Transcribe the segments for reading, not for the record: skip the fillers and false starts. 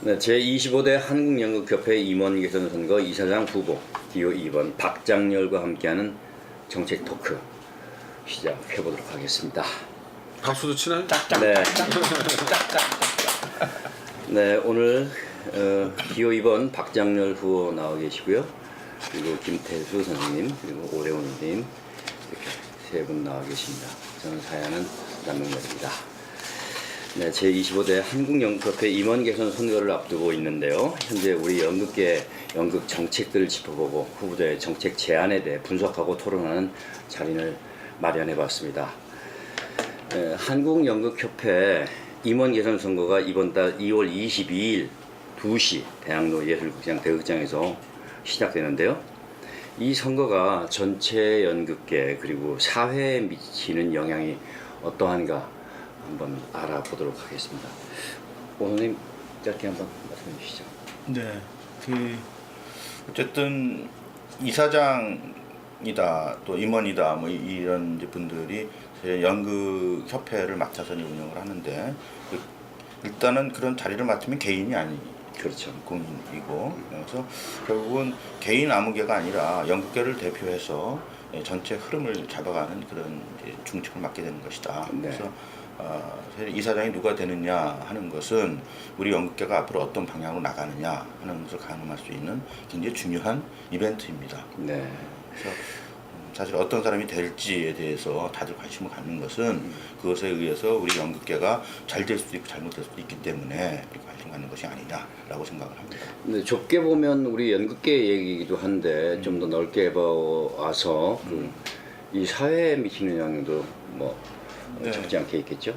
네, 제25대 한국연극협회 임원 개선 선거 이사장 후보 기호 2번 박장렬과 함께하는 정책 토크 시작해 보도록 하겠습니다. 박수도 치나요? 네. 네, 오늘 기호 2번 박장렬 후보 나와 계시고요. 그리고 김태수 선생님, 그리고 오래훈님 이렇게 세 분 나와 계십니다. 저는 사야는 남명렬입니다. 네, 제25대 한국연극협회 임원 개선 선거를 앞두고 있는데요. 현재 우리 연극계 연극 정책들을 짚어보고 후보자의 정책 제안에 대해 분석하고 토론하는 자리를 마련해봤습니다. 한국연극협회 임원 개선 선거가 이번 달 2월 22일 2시 대학로 예술극장 대극장에서 시작되는데요. 이 선거가 전체 연극계 그리고 사회에 미치는 영향이 어떠한가 한번 알아보도록 하겠습니다. 오 선생님 짧게 한번 말씀해 주시죠. 네, 어쨌든 이사장이다 또 임원이다 뭐 이런 이제 분들이 연극 협회를 맡아서 운영을 하는데 일단은 그런 자리를 맡으면 개인이 아니. 그렇죠. 공인이고 그래서 결국은 개인 아무개가 아니라 연극계를 대표해서 전체 흐름을 잡아가는 그런 이제 중책을 맡게 되는 것이다. 네. 그래서 이사장이 누가 되느냐 하는 것은 우리 연극계가 앞으로 어떤 방향으로 나가느냐 하는 것을 가늠할 수 있는 굉장히 중요한 이벤트입니다. 네. 그래서 사실 어떤 사람이 될지에 대해서 다들 관심을 갖는 것은 그것에 의해서 우리 연극계가 잘 될 수도 있고 잘못될 수도 있기 때문에 관심 갖는 것이 아니냐라고 생각을 합니다. 네, 좁게 보면 우리 연극계 얘기이기도 한데 좀 더 넓게 봐와서 이 사회에 미치는 영향도 뭐 네. 적지 않게 있겠죠.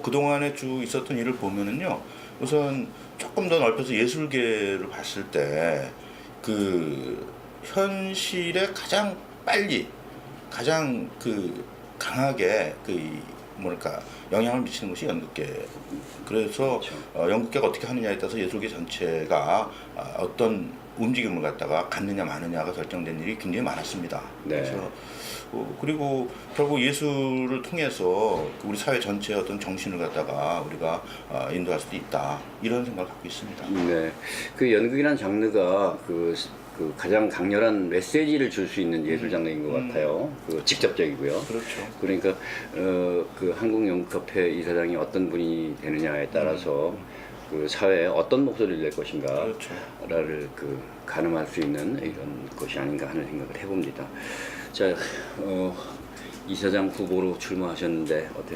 그동안에 쭉 있었던 일을 보면은요, 우선 조금 더 넓혀서 예술계를 봤을 때 현실에 가장 빨리 가장 강하게 영향을 미치는 것이 연극계. 그래서 그렇죠. 연극계가 어떻게 하느냐에 따라서 예술계 전체가 어떤 움직임을 갖다가 갖느냐 마느냐가 결정된 일이 굉장히 많았습니다. 네. 그래서 그리고 결국 예술을 통해서 우리 사회 전체의 어떤 정신을 갖다가 우리가 인도할 수도 있다 이런 생각을 갖고 있습니다. 네, 그 연극이라는 장르가 가장 강렬한 메시지를 줄 수 있는 예술 장르인 것 같아요. 직접적이고요. 그렇죠. 그러니까 한국연극협회 이사장이 어떤 분이 되느냐에 따라서 그 사회에 어떤 목소리를 낼 것인가를 그렇죠. 가늠할 수 있는 이런 것이 아닌가 하는 생각을 해봅니다. 자, 이사장 후보로 출마하셨는데 어때?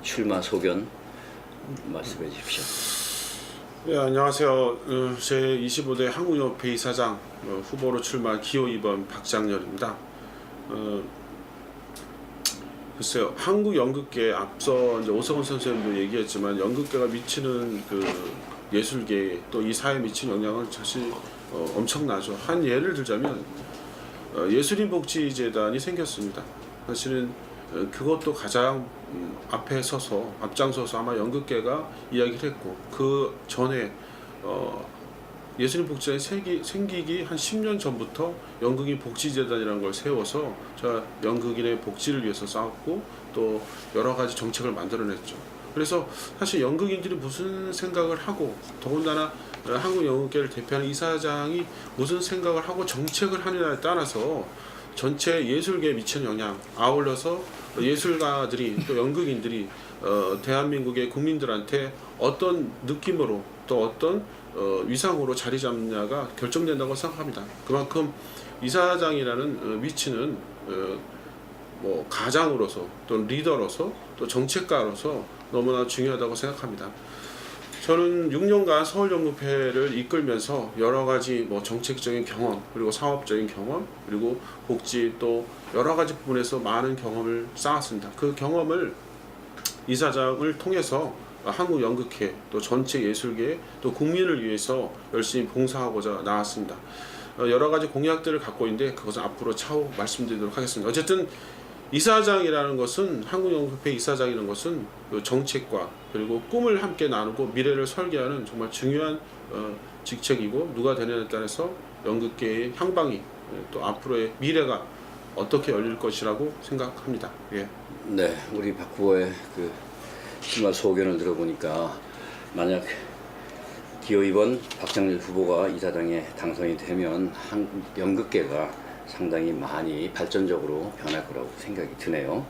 출마 소견 말씀해 주십시오. 네, 안녕하세요. 제25대 한국연극협회 이사장 후보로 출마 기호 2번 박장렬입니다. 글쎄요, 한국연극계 앞서 이제 오성훈 선생님도 얘기했지만 연극계가 미치는 예술계 또 이 사회에 미치는 영향은 사실 엄청나죠. 한 예를 들자면 예술인복지재단이 생겼습니다. 사실은 그것도 가장 앞에 서서 앞장서서 아마 연극계가 이야기를 했고 그 전에 예술인복지재단이 생기기 한 10년 전부터 연극인 복지재단이라는 걸 세워서 연극인의 복지를 위해서 싸웠고 또 여러 가지 정책을 만들어냈죠. 그래서 사실 연극인들이 무슨 생각을 하고 더군다나 한국연극계를 대표하는 이사장이 무슨 생각을 하고 정책을 하느냐에 따라서 전체 예술계에 미치는 영향, 아울러서 예술가들이 또 연극인들이 대한민국의 국민들한테 어떤 느낌으로 또 어떤 위상으로 자리 잡느냐가 결정된다고 생각합니다. 그만큼 이사장이라는 위치는 가장으로서 또 리더로서 또 정책가로서 너무나 중요하다고 생각합니다. 저는 6년간 서울연극회를 이끌면서 여러 가지 정책적인 경험 그리고 사업적인 경험 그리고 복지 또 여러 가지 부분에서 많은 경험을 쌓았습니다. 그 경험을 이사장을 통해서 한국연극회 또 전체 예술계 또 국민을 위해서 열심히 봉사하고자 나왔습니다. 여러 가지 공약들을 갖고 있는데 그것은 앞으로 차후 말씀드리도록 하겠습니다. 어쨌든 이사장이라는 것은 한국연극협회 이사장이라는 것은 정책과 그리고 꿈을 함께 나누고 미래를 설계하는 정말 중요한 직책이고 누가 되느냐에 따라서 연극계의 향방이 또 앞으로의 미래가 어떻게 열릴 것이라고 생각합니다. 예. 네, 우리 박 후보의 출마 소견을 들어보니까 만약 기호 2번 박장렬 후보가 이사장에 당선이 되면 연극계가 상당히 많이 발전적으로 변할 거라고 생각이 드네요.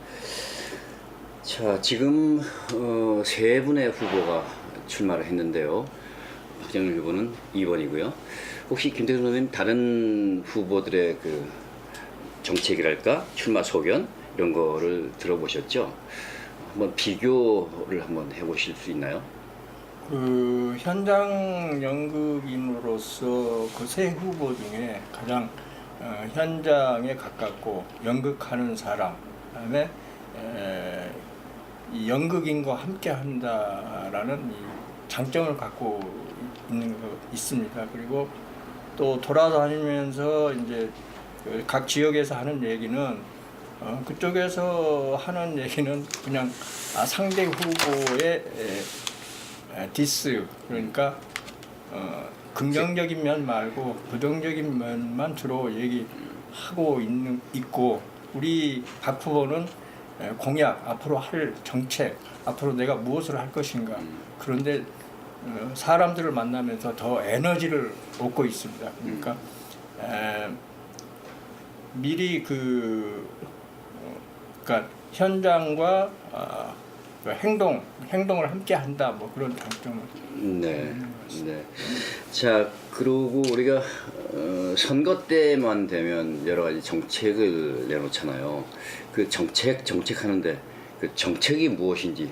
자, 지금 세 분의 후보가 출마를 했는데요. 박장렬 후보는 2번이고요. 혹시 김태수 선생님 다른 후보들의 그 정책이랄까 출마 소견 이런 거를 들어보셨죠? 한번 비교를 한번 해보실 수 있나요? 그 현장 연극인으로서 그 세 후보 중에 가장 현장에 가깝고 연극하는 사람, 그다음에 이 연극인과 함께 한다라는 이 장점을 갖고 있는 거 있습니다. 그리고 또 돌아다니면서 이제 각 지역에서 하는 얘기는 그쪽에서 하는 얘기는 그냥 상대 후보의 디스, 그러니까 긍정적인 면 말고 부정적인 면만 주로 얘기하고 있고, 우리 박 후보는 공약, 앞으로 할 정책, 앞으로 내가 무엇을 할 것인가, 그런데 사람들을 만나면서 더 에너지를 얻고 있습니다. 그러니까 미리 그러니까 현장과 행동을 함께 한다, 뭐 그런 장점을. 네, 네. 자, 그리고 우리가 선거 때만 되면 여러 가지 정책을 내놓잖아요. 그 정책하는데 그 정책이 무엇인지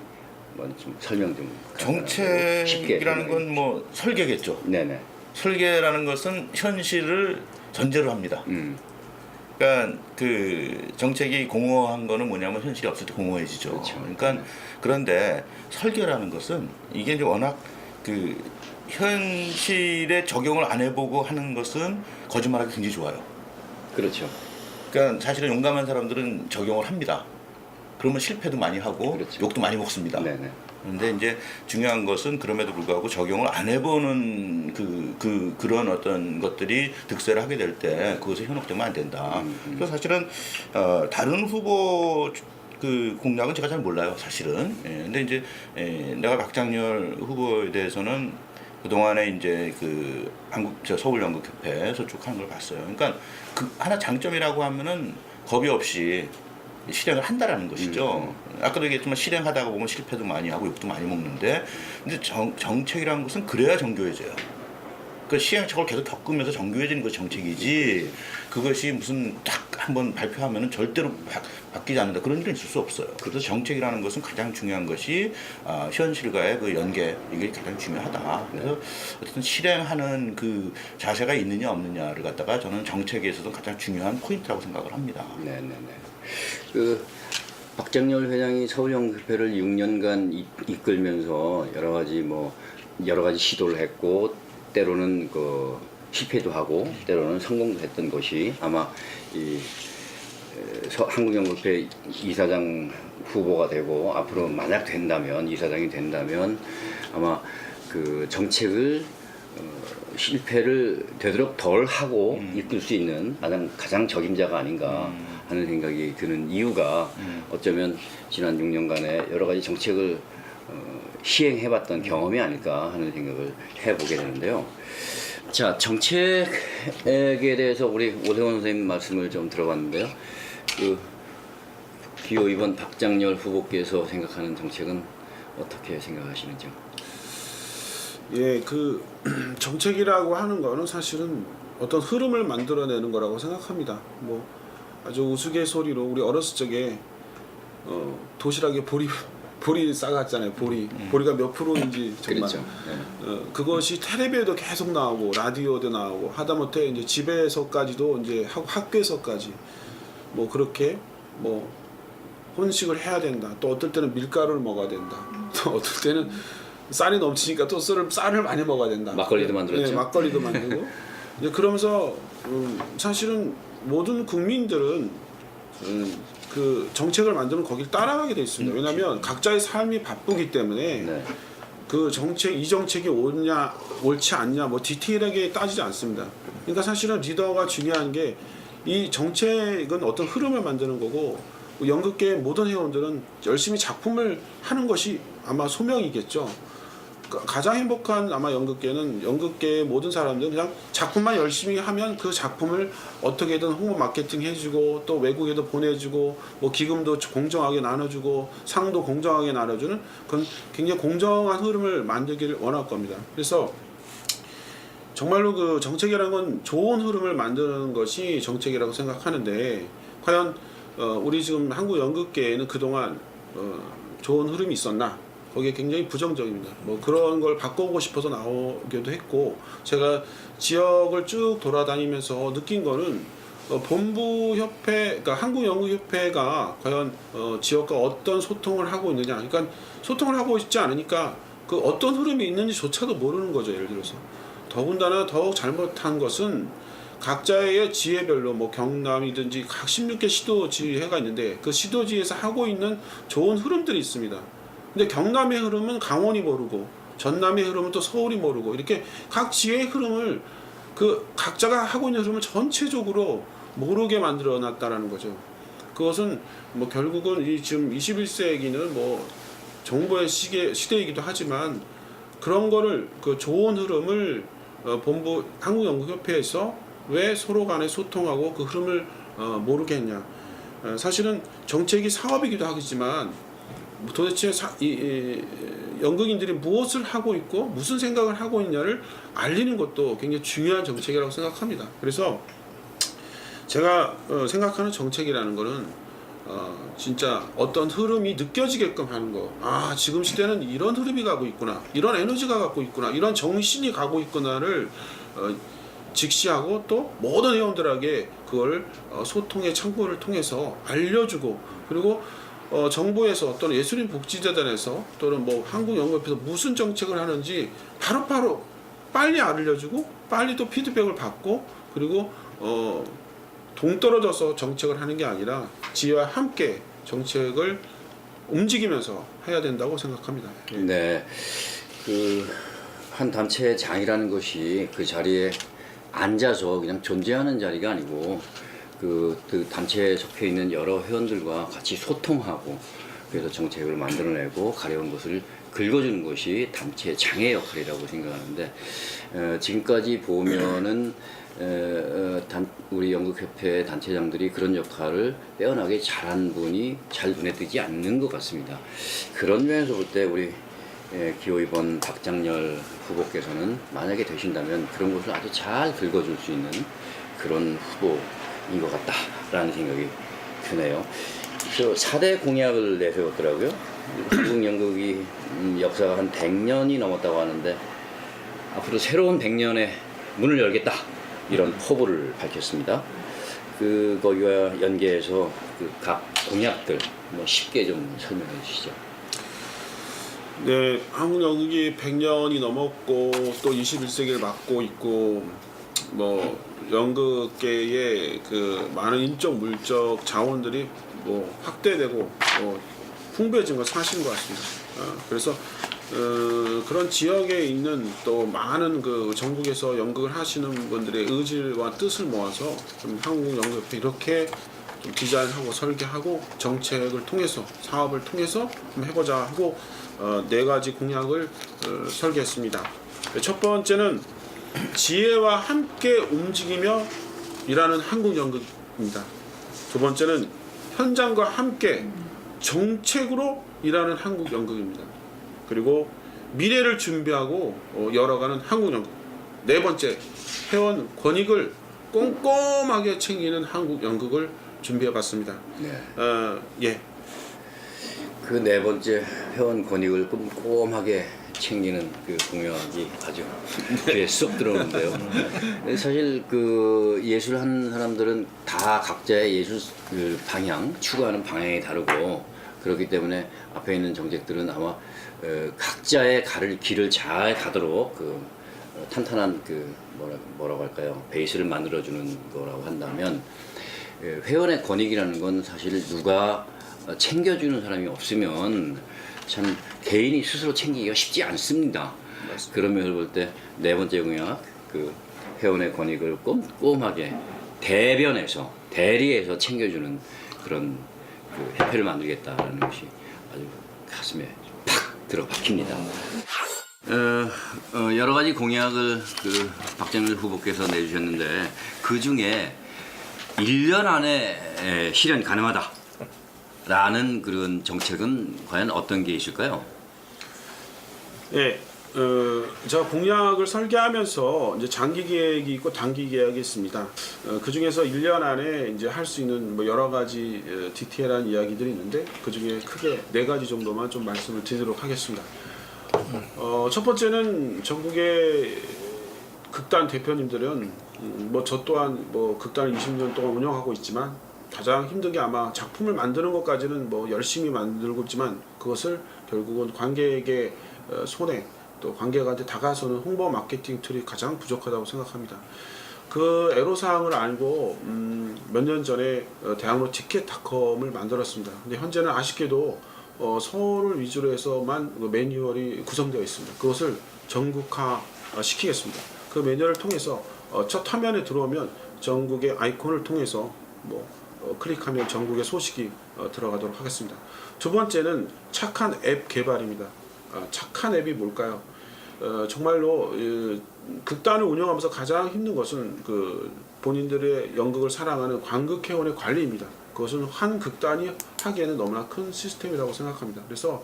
좀 설명 좀. 정책이라는 건 뭐 설계겠죠. 네네. 설계라는 것은 현실을 전제로 합니다. 그러니까 그 정책이 공허한 거는 뭐냐면 현실이 없을 때 공허해지죠. 그렇죠. 그러니까 그런데 설계라는 것은 이게 이제 워낙 그 현실에 적용을 안 해보고 하는 것은 거짓말하기 굉장히 좋아요. 그렇죠. 그러니까 사실은 용감한 사람들은 적용을 합니다. 그러면 실패도 많이 하고 그렇죠. 욕도 많이 먹습니다. 네네. 그런데 이제 중요한 것은 그럼에도 불구하고 적용을 안 해보는 그런 어떤 것들이 득세를 하게 될 때 그것에 현혹되면 안 된다. 그래서 사실은 다른 후보 그 공약은 제가 잘 몰라요, 사실은. 근데 이제 내가 박장렬 후보에 대해서는 그 동안에 이제 그 서울연극협회에서 쭉 하는 걸 봤어요. 그러니까 그 하나 장점이라고 하면은 겁이 없이 실행을 한다라는 것이죠. 아까도 얘기했지만 실행하다가 보면 실패도 많이 하고 욕도 많이 먹는데, 근데 정책이라는 것은 그래야 정교해져요. 그 시행착오를 계속 겪으면서 정교해지는 것이 정책이지, 그것이 무슨 딱 한번 발표하면은 절대로 바뀌지 않는다, 그런 일은 있을 수 없어요. 그래서 정책이라는 것은 가장 중요한 것이 현실과의 그 연계, 이게 가장 중요하다. 그래서 어쨌든 실행하는 그 자세가 있느냐 없느냐를 갖다가 저는 정책에 있어서 가장 중요한 포인트라고 생각을 합니다. 네네네. 그 박장렬 회장이 서울연극협회를 6년간 이끌면서 여러 가지 시도를 했고, 때로는 그 실패도 하고 때로는 성공도 했던 것이 아마 이 한국연극협회 이사장 후보가 되고 앞으로 만약 된다면, 이사장이 된다면 아마 그 정책을 실패를 되도록 덜 하고 이끌 수 있는 가장 적임자가 아닌가 하는 생각이 드는 이유가 어쩌면 지난 6년간의 여러 가지 정책을 시행해봤던 경험이 아닐까 하는 생각을 해보게 되는데요. 자, 정책에 대해서 우리 오세훈 선생님 말씀을 좀 들어봤는데요. 그 기호 2번 박장렬 후보께서 생각하는 정책은 어떻게 생각하시는지요? 예, 그 정책이라고 하는 거는 사실은 어떤 흐름을 만들어내는 거라고 생각합니다. 뭐 아주 우스갯소리로 우리 어렸을 적에 도시락에 보리 싸갔잖아요. 보리가 몇 프로인지 정말. 그렇죠. 네. 그것이 텔레비에도 계속 나오고 라디오도 나오고 하다못해 이제 집에서까지도 이제 학교에서까지 뭐 그렇게 뭐 혼식을 해야 된다. 또 어떨 때는 밀가루를 먹어야 된다. 또 어떨 때는 쌀이 넘치니까 또 쌀을 많이 먹어야 된다. 막걸리도 만들었죠. 네, 막걸리도 만들고. 이제 그러면서 사실은 모든 국민들은 그 정책을 만들면 거기를 따라가게 돼 있습니다. 왜냐하면 각자의 삶이 바쁘기 때문에 네. 그 이 정책이 옳냐 옳지 않냐 뭐 디테일하게 따지지 않습니다. 그러니까 사실은 리더가 중요한 게 이 정책은 어떤 흐름을 만드는 거고, 연극계의 모든 회원들은 열심히 작품을 하는 것이 아마 소명이겠죠. 가장 행복한 아마 연극계는 연극계의 모든 사람들은 그냥 작품만 열심히 하면 그 작품을 어떻게든 홍보 마케팅 해주고 또 외국에도 보내주고 뭐 기금도 공정하게 나눠주고 상도 공정하게 나눠주는 그런 굉장히 공정한 흐름을 만들기를 원할 겁니다. 그래서 정말로 그 정책이라는 건 좋은 흐름을 만드는 것이 정책이라고 생각하는데 과연 우리 지금 한국 연극계에는 그동안 좋은 흐름이 있었나? 거기에 굉장히 부정적입니다. 뭐 그런 걸 바꿔보고 싶어서 나오기도 했고 제가 지역을 쭉 돌아다니면서 느낀 거는 본부 협회, 그러니까 한국연극협회가 과연 지역과 어떤 소통을 하고 있느냐. 그러니까 소통을 하고 있지 않으니까 그 어떤 흐름이 있는지조차도 모르는 거죠. 예를 들어서 더군다나 더욱 잘못한 것은 각자의 지혜별로 뭐 경남이든지 각 16개 시도지회가 있는데 그 시도지에서 하고 있는 좋은 흐름들이 있습니다. 근데 경남의 흐름은 강원이 모르고 전남의 흐름은 또 서울이 모르고 이렇게 각 지혜의 흐름을 그 각자가 하고 있는 흐름을 전체적으로 모르게 만들어 놨다라는 거죠. 그것은 뭐 결국은 이 지금 21세기는 뭐 정보의 시대이기도 하지만 그런 거를 그 좋은 흐름을 본부 한국연극협회에서 왜 서로 간에 소통하고 그 흐름을 모르게 했냐. 사실은 정책이 사업이기도 하지만 도대체 연극인들이 무엇을 하고 있고 무슨 생각을 하고 있냐를 알리는 것도 굉장히 중요한 정책이라고 생각합니다. 그래서 제가 생각하는 정책이라는 거는 진짜 어떤 흐름이 느껴지게끔 하는 거. 아, 지금 시대는 이런 흐름이 가고 있구나, 이런 에너지가 가고 있구나, 이런 정신이 가고 있구나를 직시하고 또 모든 회원들에게 그걸 소통의 창구를 통해서 알려주고 그리고 정부에서 또는 예술인복지재단에서 또는 뭐 한국연극협회에서 무슨 정책을 하는지 바로바로 빨리 알려주고 빨리 또 피드백을 받고 그리고 동떨어져서 정책을 하는 게 아니라 지혜와 함께 정책을 움직이면서 해야 된다고 생각합니다. 네, 그 한 단체의 장이라는 것이 그 자리에 앉아서 그냥 존재하는 자리가 아니고 그 단체에 속해 있는 여러 회원들과 같이 소통하고 그래서 정책을 만들어내고 가려운 것을 긁어주는 것이 단체의 장의 역할이라고 생각하는데 지금까지 보면은 우리 연극협회 단체장들이 그런 역할을 빼어나게 잘한 분이 잘 눈에 띄지 않는 것 같습니다. 그런 면에서 볼 때 우리 기호이번 박장렬 후보께서는 만약에 되신다면 그런 것을 아주 잘 긁어줄 수 있는 그런 후보인 것 같다라는 생각이 드네요. 저 4대 공약을 내세웠더라고요. 한국 연극이 역사가 한 100년이 넘었다고 하는데 앞으로 새로운 100년의 문을 열겠다 이런 포부를 밝혔습니다. 거기와 연계해서 그 각 공약들 뭐 쉽게 좀 설명해 주시죠. 네, 한국 연극이 100년이 넘었고 또 21세기를 맞고 있고 뭐 연극계의 그 많은 인적 물적 자원들이 뭐 확대되고 풍부해진 건 사실인 것 같습니다. 그래서 그런 지역에 있는 또 많은 그 전국에서 연극을 하시는 분들의 의지와 뜻을 모아서 좀 한국연극협회 이렇게 좀 디자인하고 설계하고 정책을 통해서 사업을 통해서 좀 해보자 하고 4가지 공약을 설계했습니다. 첫 번째는 지혜와 함께 움직이며 일하는 한국연극입니다. 두 번째는 현장과 함께 정책으로 일하는 한국연극입니다. 그리고 미래를 준비하고 열어가는 한국연극. 네 번째, 회원 권익을 꼼꼼하게 챙기는 한국연극을 준비해봤습니다. 네. 예. 그 네 번째 회원 권익을 꼼꼼하게 챙기는 그 공약이 아주 귀에 쏙 들어오는데요. 사실 그 예술하는 사람들은 다 각자의 예술 그 방향, 추구하는 방향이 다르고 그렇기 때문에 앞에 있는 정책들은 아마 각자의 길을 잘 가도록 그 탄탄한 그 뭐라고 할까요? 베이스를 만들어주는 거라고 한다면 회원의 권익이라는 건 사실 누가 챙겨주는 사람이 없으면 참 개인이 스스로 챙기기가 쉽지 않습니다. 맞습니다. 그런 면을 볼 때 네 번째 공약 그 회원의 권익을 꼼꼼하게 대리해서 챙겨주는 그런 그 협회를 만들겠다라는 것이 아주 가슴에 팍 들어 박힙니다. 여러 가지 공약을 박정렬 후보께서 내주셨는데 그 중에 1년 안에 실현 가능하다라는 그런 정책은 과연 어떤 게 있을까요? 예, 제가 공약을 설계하면서 이제 장기 계획이 있고 단기 계획이 있습니다. 그 중에서 1년 안에 이제 할 수 있는 뭐 여러 가지 디테일한 이야기들이 있는데 그 중에 크게 4가지 정도만 좀 말씀을 드리도록 하겠습니다. 첫 번째는 전국의 극단 대표님들은 뭐 저 또한 뭐 극단을 20년 동안 운영하고 있지만 가장 힘든 게 아마 작품을 만드는 것까지는 뭐 열심히 만들고 있지만 그것을 결국은 관객의 손에 또 관객한테 다가서는 홍보 마케팅 툴이 가장 부족하다고 생각합니다. 그 애로사항을 알고 몇 년 전에 대학로 티켓닷컴을 만들었습니다. 근데 현재는 아쉽게도 서울을 위주로 해서만 그 매뉴얼이 구성되어 있습니다. 그것을 전국화 시키겠습니다. 그 매뉴얼을 통해서 첫 화면에 들어오면 전국의 아이콘을 통해서 뭐 클릭하면 전국의 소식이 들어가도록 하겠습니다. 두 번째는 착한 앱 개발입니다. 착한 앱이 뭘까요? 정말로 극단을 운영하면서 가장 힘든 것은 그 본인들의 연극을 사랑하는 관극회원의 관리입니다. 그것은 한 극단이 하기에는 너무나 큰 시스템이라고 생각합니다. 그래서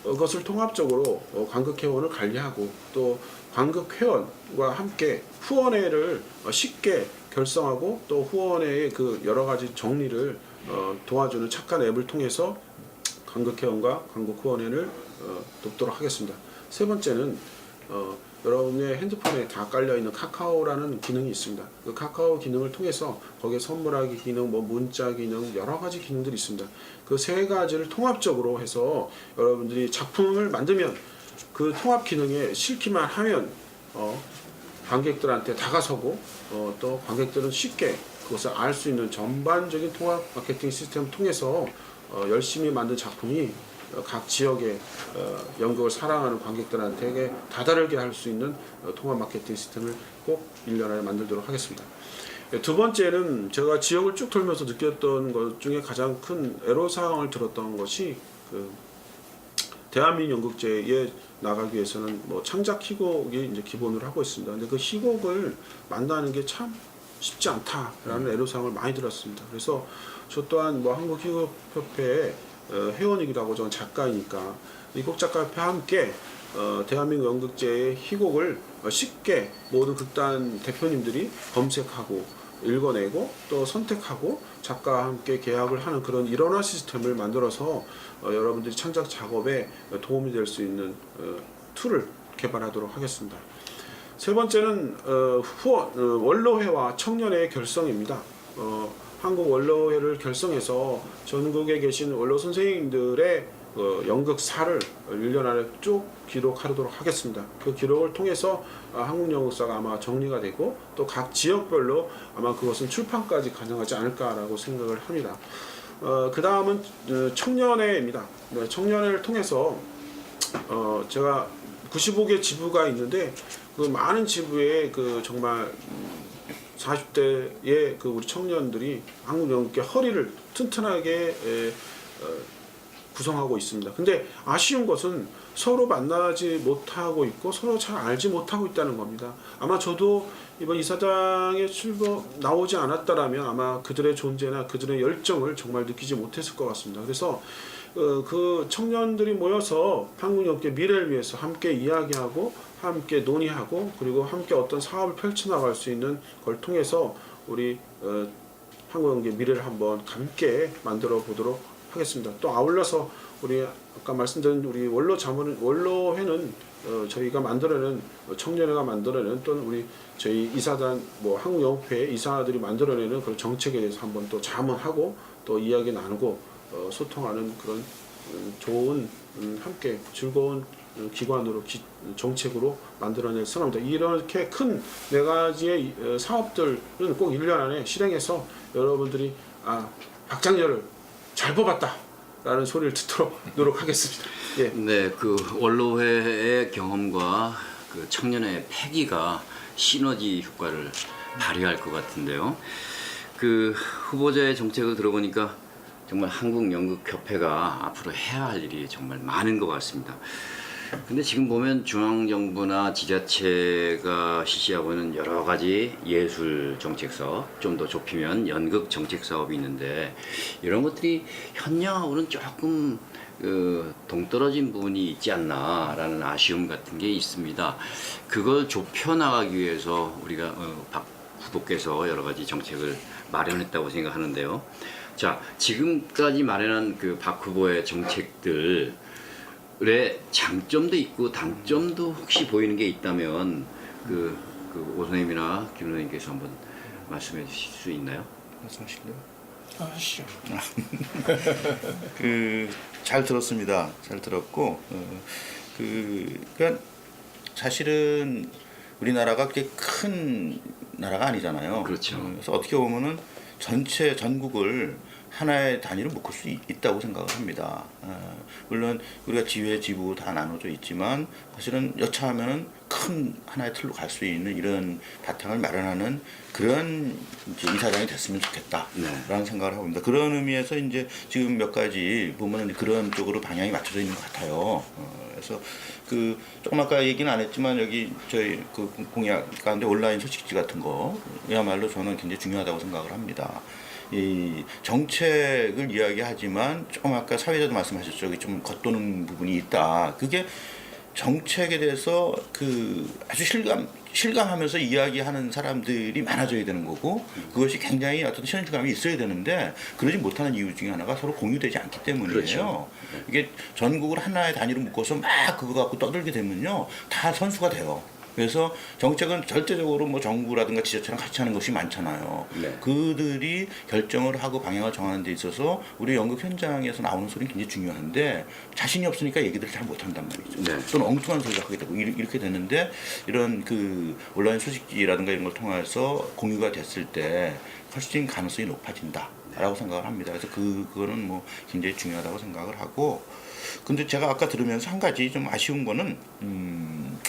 그것을 통합적으로 관극회원을 관리하고 또 관극회원과 함께 후원회를 쉽게 결성하고 또 후원회의 그 여러 가지 정리를 도와주는 착한 앱을 통해서 관극회원과 관극후원회를 돕도록 하겠습니다. 세 번째는 여러분의 핸드폰에 다 깔려있는 카카오라는 기능이 있습니다. 그 카카오 기능을 통해서 거기에 선물하기 기능, 뭐 문자 기능, 여러 가지 기능들이 있습니다. 그 3가지를 통합적으로 해서 여러분들이 작품을 만들면 그 통합 기능에 실기만 하면 관객들한테 다가서고 또 관객들은 쉽게 그것을 알 수 있는 전반적인 통합 마케팅 시스템을 통해서 열심히 만든 작품이 각 지역의 연극을 사랑하는 관객들한테 다다르게 할 수 있는 통합 마케팅 시스템을 꼭 1년 안에 만들도록 하겠습니다. 두 번째는 제가 지역을 쭉 돌면서 느꼈던 것 중에 가장 큰 애로사항을 들었던 것이 그 대한민국 연극제에 나가기 위해서는 뭐 창작 희곡이 이제 기본으로 하고 있습니다. 근데 그 희곡을 만나는 게 참 쉽지 않다라는 애로사항을 많이 들었습니다. 그래서 저 또한 뭐 한국희곡협회의 회원이기도 하고 저는 작가이니까 희곡작가협회와 함께 대한민국 연극제의 희곡을 쉽게 모든 극단 대표님들이 검색하고 읽어내고 또 선택하고 작가와 함께 계약을 하는 그런 일원화 시스템을 만들어서 여러분들이 창작 작업에 도움이 될 수 있는 툴을 개발하도록 하겠습니다. 세 번째는 원로회와 청년회의 결성입니다. 한국 원로회를 결성해서 전국에 계신 원로 선생님들의 연극사를 1년 안에 쭉 기록하도록 하겠습니다. 그 기록을 통해서 한국 연극사가 아마 정리가 되고 또 각 지역별로 아마 그것은 출판까지 가능하지 않을까라고 생각을 합니다. 그 다음은 청년회입니다. 청년회를 통해서 제가 95개 지부가 있는데 그 많은 지부에 그 정말 40대의 그 우리 청년들이 한국 연극계 허리를 튼튼하게 구성하고 있습니다. 근데 아쉬운 것은 서로 만나지 못하고 있고 서로 잘 알지 못하고 있다는 겁니다. 아마 저도 이번 이사장에 나오지 않았다라면 아마 그들의 존재나 그들의 열정을 정말 느끼지 못했을 것 같습니다. 그래서 그 청년들이 모여서 한국 연극계 미래를 위해서 함께 이야기하고 함께 논의하고 그리고 함께 어떤 사업을 펼쳐나갈 수 있는 걸 통해서 우리 한국 연극계 미래를 한번 함께 만들어 보도록 하겠습니다. 또 아울러서 우리 아까 말씀드린 우리 원로회는 저희가 만들어낸 청년회가 만들어낸 또는 우리 저희 이사단 뭐 한국연극회 이사들이 만들어내는 그런 정책에 대해서 한번 또 자문하고 또 이야기 나누고 소통하는 그런 좋은 함께 즐거운 기관으로 정책으로 만들어낼 생각입니다. 이렇게 큰 4가지의 사업들은 꼭 1년 안에 실행해서 여러분들이 박장렬을 잘 뽑았다라는 소리를 듣도록 하겠습니다. 예. 네, 그 원로회의 경험과 그 청년의 패기가 시너지 효과를 발휘할 것 같은데요. 그 후보자의 정책을 들어보니까 정말 한국연극협회가 앞으로 해야 할 일이 정말 많은 것 같습니다. 근데 지금 보면 중앙정부나 지자체가 실시하고 있는 여러 가지 예술 정책 사업, 좀 더 좁히면 연극 정책 사업이 있는데 이런 것들이 현장하고는 조금 동떨어진 부분이 있지 않나라는 아쉬움 같은 게 있습니다. 그걸 좁혀 나가기 위해서 우리가 박 후보께서 여러 가지 정책을 마련했다고 생각하는데요. 자, 지금까지 마련한 그 박 후보의 정책들 의 장점도 있고 단점도 혹시 보이는 게 있다면 오 선생님이나 김 선생님께서 한번 말씀해 주실 수 있나요? 말씀하실래요? 아시죠. 잘 들었습니다. 잘 들었고 그러니까 사실은 우리나라가 그렇게 큰 나라가 아니잖아요. 그렇죠. 그래서 어떻게 보면은 전체 전국을 하나의 단위로 묶을 수 있다고 생각을 합니다. 물론 우리가 지회, 지부 다 나눠져 있지만 사실은 여차하면은 큰 하나의 틀로 갈 수 있는 이런 바탕을 마련하는 그런 이제 이사장이 됐으면 좋겠다라는 생각을 하고 있습니다. 그런 의미에서 이제 지금 몇 가지 보면은 그런 쪽으로 방향이 맞춰져 있는 것 같아요. 그래서 조금 아까 얘기는 안 했지만 여기 저희 공약 가운데 온라인 소식지 같은 거야말로 저는 굉장히 중요하다고 생각을 합니다. 이 정책을 이야기하지만 조금 아까 사회자도 말씀하셨죠. 여기 좀 겉도는 부분이 있다. 그게 정책에 대해서 아주 실감하면서 이야기하는 사람들이 많아져야 되는 거고 그것이 굉장히 어떤 현실감이 있어야 되는데 그러지 못하는 이유 중에 하나가 서로 공유되지 않기 때문이에요. 그렇죠. 이게 전국을 하나의 단위로 묶어서 막 그거 갖고 떠들게 되면요 다 선수가 돼요. 그래서 정책은 절대적으로 뭐 정부라든가 지자체랑 같이 하는 것이 많잖아요. 네. 그들이 결정을 하고 방향을 정하는 데 있어서 우리 연극 현장에서 나오는 소리는 굉장히 중요한데 자신이 없으니까 얘기들을 잘 못한단 말이죠. 네. 또는 엉뚱한 소리를 하게 되고 이렇게 되는데 이런 온라인 소식지라든가 이런 걸 통해서 공유가 됐을 때 훨씬 가능성이 높아진다라고 생각을 합니다. 그래서 그거는 뭐 굉장히 중요하다고 생각을 하고 근데 제가 아까 들으면서 한 가지 좀 아쉬운 거는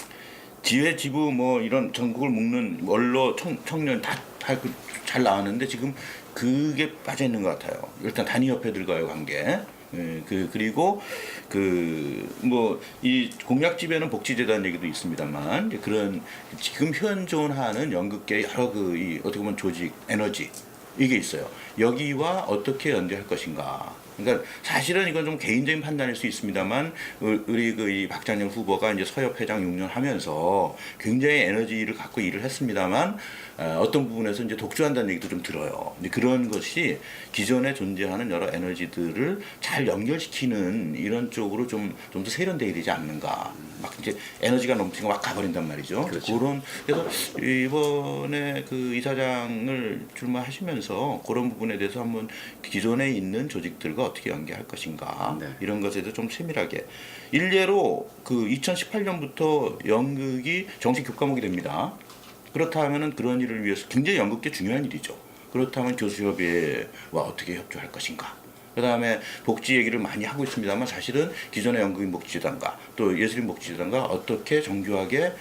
지회, 지부 뭐 이런 전국을 묶는 원로 청년 다 잘 나왔는데 지금 그게 빠져 있는 것 같아요. 일단 단위협회들과의 관계. 그리고 뭐 이 공약집에는 복지재단 얘기도 있습니다만 그런 지금 현존하는 연극계 여러 어떻게 보면 조직, 에너지 이게 있어요. 여기와 어떻게 연대할 것인가. 그러니까 사실은 이건 좀 개인적인 판단일 수 있습니다만 우리 이 박장렬 후보가 이제 서협회장 6년 하면서 굉장히 에너지를 갖고 일을 했습니다만 어떤 부분에서 이제 독주한다는 얘기도 좀 들어요. 근데 그런 것이 기존에 존재하는 여러 에너지들을 잘 연결시키는 이런 쪽으로 좀 더 세련되어야 되지 않는가. 막 이제 에너지가 넘치고 막 가버린단 말이죠. 그렇죠. 그래서 이번에 이사장을 출마하시면서 그런 부분에 대해서 한번 기존에 있는 조직들과 어떻게 연계할 것인가 네. 이런 것에 대해서 좀 세밀하게 일례로 2018년부터 연극이 정식 교과목이 됩니다. 그렇다면은 그런 일을 위해서 굉장히 연극계 중요한 일이죠. 그렇다면 교수협의회와 어떻게 협조할 것인가. 그 다음에 복지 얘기를 많이 하고 있습니다만 사실은 기존의 연극인 복지재단과 또 예술인 복지재단과 어떻게 정교하게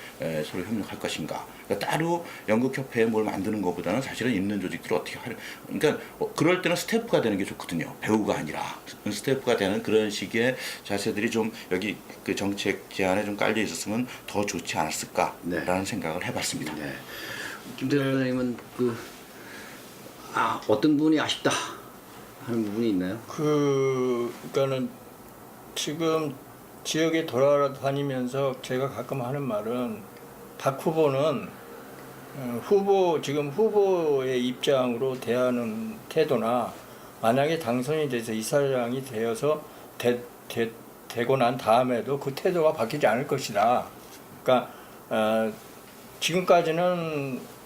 서로 협력할 것인가. 그러니까 따로 연극협회에 뭘 만드는 것보다는 사실은 있는 조직들을 어떻게 하려. 그러니까 그럴 때는 스태프가 되는 게 좋거든요. 배우가 아니라 스태프가 되는 그런 식의 자세들이 좀 여기 정책 제안에 좀 깔려 있었으면 더 좋지 않았을까라는 생각을 해봤습니다. 네. 김태현 선생님은 어떤 부분이 아쉽다 하는 부분이 있나요? 그러니까는 지금 지역에 돌아다니면서 제가 가끔 하는 말은 박 후보는 지금 후보의 입장으로 대하는 태도나 만약에 당선이 돼서 이사장이 되어서 되고 난 다음에도 그 태도가 바뀌지 않을 것이다. 그러니까 지금까지는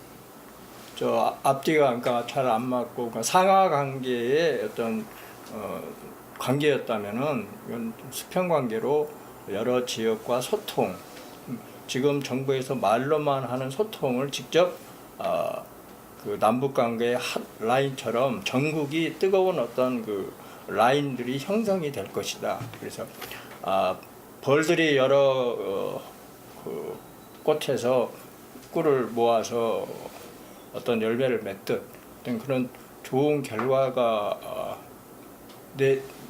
앞뒤가 그러니까 잘 안 맞고 그러니까 상하 관계의 어떤 관계였다면은 이건 수평 관계로 여러 지역과 소통, 지금 정부에서 말로만 하는 소통을 직접 남북 관계의 핫라인처럼 전국이 뜨거운 어떤 라인들이 형성이 될 것이다. 그래서 벌들이 여러 꽃에서 꿀을 모아서 어떤 열매를 맺듯 어떤 그런 좋은 결과가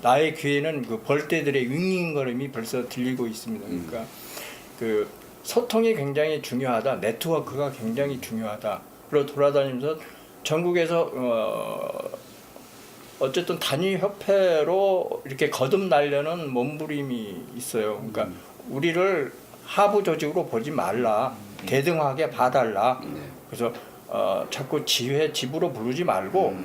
나의 귀에는 그 벌떼들의 윙윙거림이 벌써 들리고 있습니다. 그러니까 그 소통이 굉장히 중요하다. 네트워크가 굉장히 중요하다. 그리고 돌아다니면서 전국에서 어쨌든 단위 협회로 이렇게 거듭나려는 몸부림이 있어요. 그러니까 우리를 하부 조직으로 보지 말라. 대등하게 봐달라. 그래서 자꾸 지부로 부르지 말고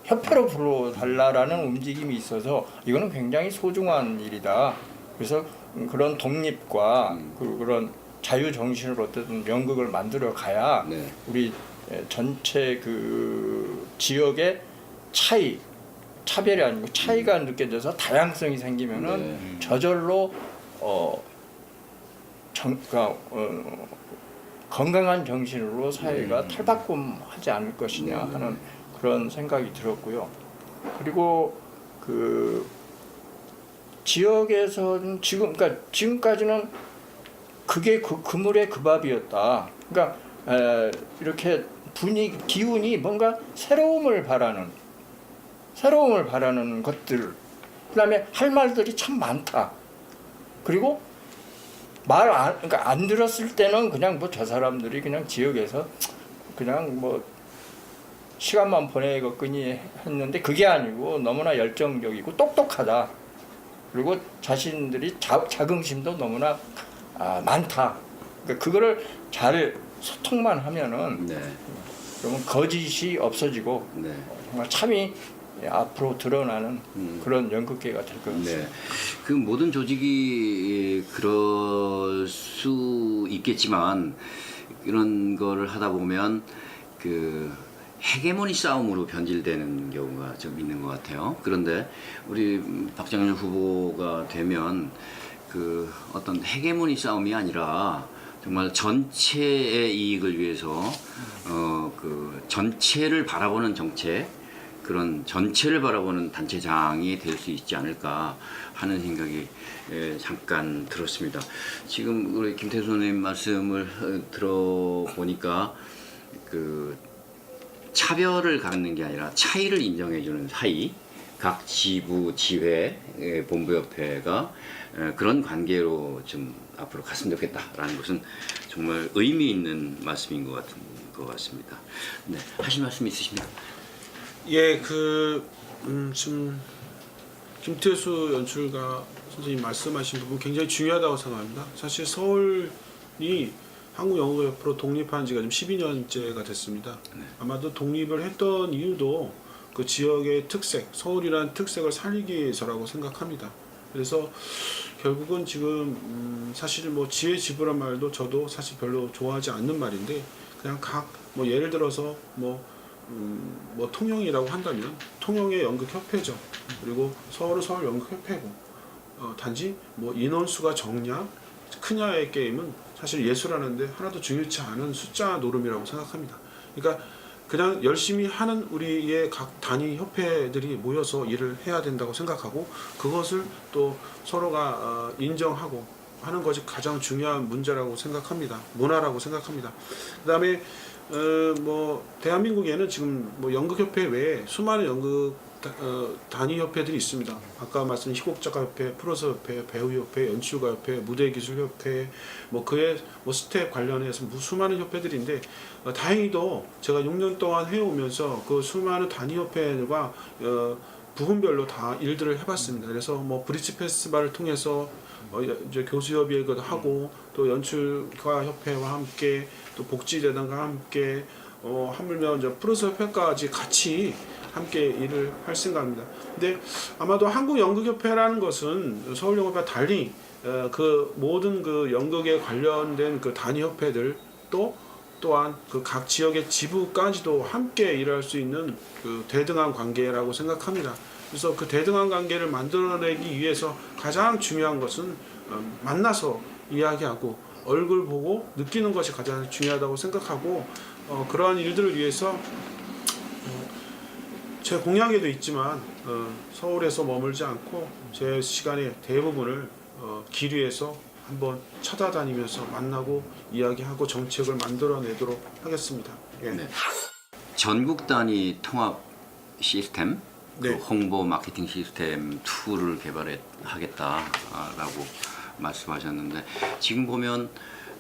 협회로 불러달라라는 움직임이 있어서 이거는 굉장히 소중한 일이다. 그래서 그런 독립과 그런 자유 정신으로 어떤 연극을 만들어 가야 네. 우리 전체 그 지역의 차별이 아니고 차이가 느껴져서 다양성이 생기면은 네. 저절로 건강한 정신으로 사회가 탈바꿈하지 않을 것이냐 하는 그런 생각이 들었고요. 그리고 그 지역에서는 그러니까 지금까지는 그게 그물의 그 밥이었다. 그러니까 이렇게 기운이 뭔가 새로움을 바라는 것들. 그다음에 할 말들이 참 많다. 그리고 그러니까 안 들었을 때는 그냥 뭐 저 사람들이 그냥 지역에서 그냥 뭐 시간만 보내겠거니 했는데 그게 아니고 너무나 열정적이고 똑똑하다. 그리고 자신들이 자긍심도 너무나 많다. 그러니까 그거를 잘 소통만 하면은 네. 그러면 거짓이 없어지고 네. 정말 참이 앞으로 드러나는 그런 연극계가 될 것 같습니다. 네. 그 모든 조직이 그럴 수 있겠지만 이런 거를 하다 보면 그 헤게모니 싸움으로 변질되는 경우가 좀 있는 것 같아요. 그런데 우리 박장렬 후보가 되면 그 어떤 헤게모니 싸움이 아니라 정말 전체의 이익을 위해서 그 전체를 바라보는 정책, 그런 전체를 바라보는 단체장이 될 수 있지 않을까 하는 생각이 잠깐 들었습니다. 지금 우리 김태수 선생님 말씀을 들어보니까 그 차별을 갖는 게 아니라 차이를 인정해주는 사이, 각 지부, 지회, 본부협회가 그런 관계로 좀 앞으로 갔으면 좋겠다라는 것은 정말 의미 있는 말씀인 것 같습니다. 네, 하실 말씀 있으십니까? 예, 지금 김태수 연출가 선생님 말씀하신 부분 굉장히 중요하다고 생각합니다. 사실 서울이 한국연극협회로 독립한 지가 지금 12년째가 됐습니다. 아마도 독립을 했던 이유도 그 지역의 특색, 서울이라는 특색을 살리기 위해서라고 생각합니다. 그래서 결국은 지금 사실 뭐 지혜 지부란 말도 저도 사실 별로 좋아하지 않는 말인데 그냥 뭐 예를 들어서 뭐 통영이라고 한다면 통영의 연극협회죠. 그리고 서울은 서울 연극협회고 단지 뭐 인원수가 적냐 크냐의 게임은 사실 예술하는데 하나도 중요치 않은 숫자 노름이라고 생각합니다. 그러니까 그냥 열심히 하는 우리의 각 단위 협회들이 모여서 일을 해야 된다고 생각하고 그것을 또 서로가 인정하고 하는 것이 가장 중요한 문제라고 생각합니다. 문화라고 생각합니다. 그다음에 뭐 대한민국에는 지금 뭐 연극협회 외에 수많은 연극 단위 협회들이 있습니다. 아까 말씀드린 희곡작가협회, 프로서협회, 배우협회, 연출가협회, 무대기술협회, 뭐 그의 뭐 스텝 관련해서 수많은 협회들인데 다행히도 제가 6년 동안 해오면서 그 수많은 단위 협회들과 부분별로 다 일들을 해봤습니다. 그래서 뭐 브릿지 페스티벌을 통해서 이제 교수협의회도 하고 또 연출가 협회와 함께 또 복지재단과 함께 하물며 이제 프로서협회까지 같이 함께 일을 할 생각입니다. 근데 아마도 한국연극협회라는 것은 서울연극협회와 달리 그 모든 그 연극에 관련된 그 단위 협회들 또한 그 각 지역의 지부까지도 함께 일할 수 있는 그 대등한 관계라고 생각합니다. 그래서 그 대등한 관계를 만들어내기 위해서 가장 중요한 것은 만나서 이야기하고 얼굴 보고 느끼는 것이 가장 중요하다고 생각하고 그러한 일들을 위해서 제 공약에도 있지만 서울에서 머물지 않고 제 시간의 대부분을 길 위에서 한번 찾아다니면서 만나고 이야기하고 정책을 만들어내도록 하겠습니다. 예. 네. 전국 단위 통합 시스템, 네. 그 홍보 마케팅 시스템 툴을 개발하겠다라고 말씀하셨는데 지금 보면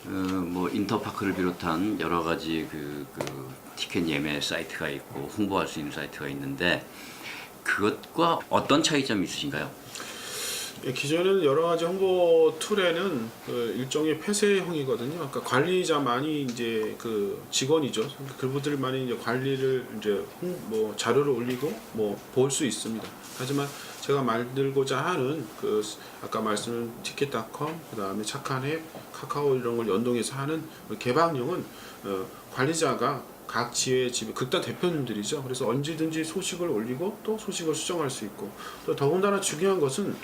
뭐 인터파크를 비롯한 여러 가지 그 티켓 예매 사이트가 있고 홍보할 수 있는 사이트가 있는데 그것과 어떤 차이점이 있으신가요? 예, 기존에는 여러 가지 홍보 툴에는 일종의 폐쇄형이거든요. 그러니까 관리자만이 이제 그 직원이죠. 그분들만이 이제 관리를 이제 뭐 자료를 올리고 뭐 볼 수 있습니다. 하지만 제가 만들고자 하는 그 아까 말씀드린 티켓닷컴, 그다음에 착한 앱, 카카오 이런 걸 연동해서 하는 개방형은 관리자가 각 지회 극단 대표님들이죠. 그래서 언제든지 소식을 올리고 또 소식을 수정할 수 있고 또 더군다나 중요한 것은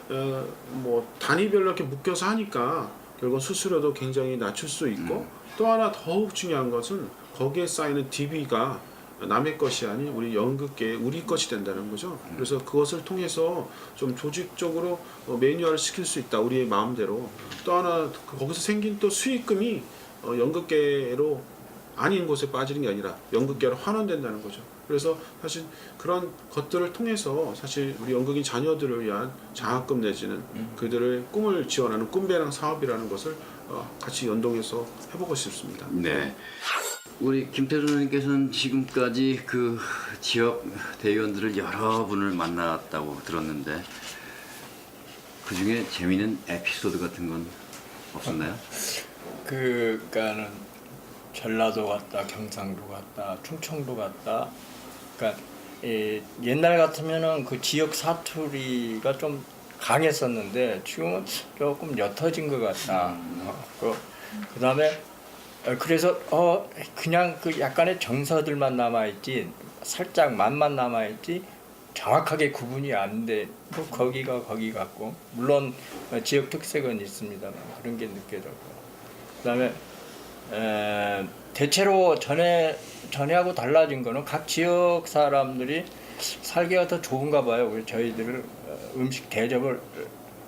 뭐 단위별로 이렇게 묶여서 하니까 결국 수수료도 굉장히 낮출 수 있고 또 하나 더욱 중요한 것은 거기에 쌓이는 DB가 남의 것이 아닌 우리 연극계 우리 것이 된다는 거죠. 그래서 그것을 통해서 좀 조직적으로 매뉴얼을 시킬 수 있다 우리의 마음대로. 또 하나 거기서 생긴 또 수익금이 연극계로 아닌 곳에 빠지는 게 아니라 연극계로 환원된다는 거죠. 그래서 사실 그런 것들을 통해서 사실 우리 연극인 자녀들을 위한 장학금 내지는 그들의 꿈을 지원하는 꿈배랑 사업이라는 것을 같이 연동해서 해보고 싶습니다. 네. 우리 김태준 의원님께서는 지금까지 그 지역 대의원들을 여러 분을 만났다고 들었는데 그 중에 재미있는 에피소드 같은 건 없었나요? 그러니까는 전라도 갔다, 경상도 갔다, 충청도 갔다. 그러니까 옛날 같으면은 그 지역 사투리가 좀 강했었는데 지금은 조금 옅어진 것 같다. 그다음에 그래서 그냥 그 약간의 정서들만 남아있지 살짝 맛만 남아있지 정확하게 구분이 안 돼. 뭐 거기가 거기 같고 물론 지역 특색은 있습니다만 그런 게 느껴졌고 그다음에 대체로 전에하고 달라진 거는 각 지역 사람들이 살기가 더 좋은가 봐요. 그래서 저희들을 음식 대접을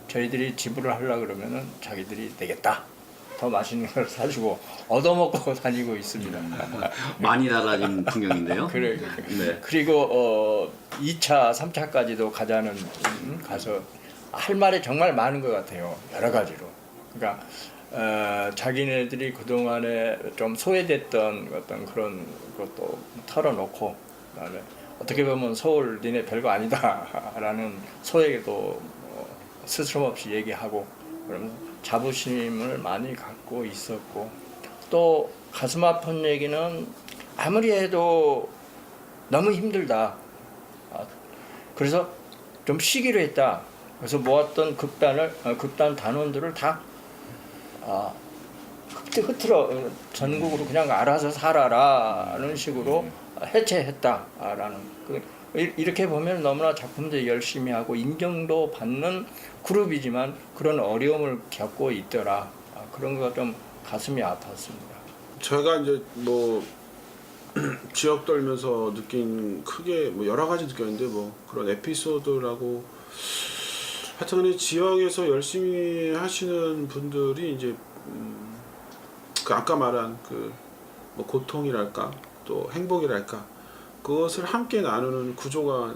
저희들이 지불을 하려 그러면은 자기들이 내겠다. 더 맛있는 걸 사주고 얻어먹고 다니고 있습니다. 많이 달라진 풍경인데요. 그래. 네. 그리고 2차, 3차까지도 가자는 가서 할 말이 정말 많은 것 같아요. 여러 가지로. 그러니까 자기네들이 그동안에 좀 소외됐던 어떤 그런 것도 털어놓고 그다음에 어떻게 보면 서울 니네 별거 아니다라는 소외도 스스럼없이 얘기하고 그러면서 자부심을 많이 갖고 있었고 또 가슴 아픈 얘기는 아무리 해도 너무 힘들다. 그래서 좀 쉬기로 했다. 그래서 모았던 극단 단원들을 다 흐트러 전국으로 그냥 알아서 살아라는 식으로 해체했다라는 이렇게 보면 너무나 작품도 열심히 하고 인정도 받는 그룹이지만 그런 어려움을 겪고 있더라. 그런 거 좀 가슴이 아팠습니다. 제가 이제 뭐 지역 돌면서 느낀 크게 뭐 여러 가지 느꼈는데 뭐 그런 에피소드라고 하여튼 지역에서 열심히 하시는 분들이 이제 그 아까 말한 그 뭐 고통이랄까 또 행복이랄까 그것을 함께 나누는 구조가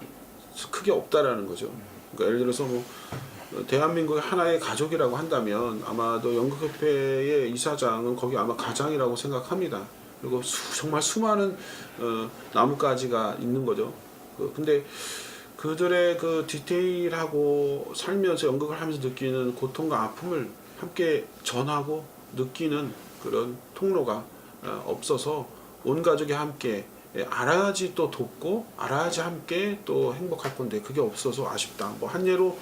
크게 없다라는 거죠. 그러니까 예를 들어서 뭐 대한민국의 하나의 가족이라고 한다면 아마도 연극협회의 이사장은 거기 아마 가장이라고 생각합니다. 그리고 정말 수많은 나뭇가지가 있는 거죠. 근데 그들의 그 디테일하고 살면서 연극을 하면서 느끼는 고통과 아픔을 함께 전하고 느끼는 그런 통로가 없어서 온 가족이 함께 알아야지 또 돕고 알아야지 함께 또 행복할 건데 그게 없어서 아쉽다. 뭐 한 예로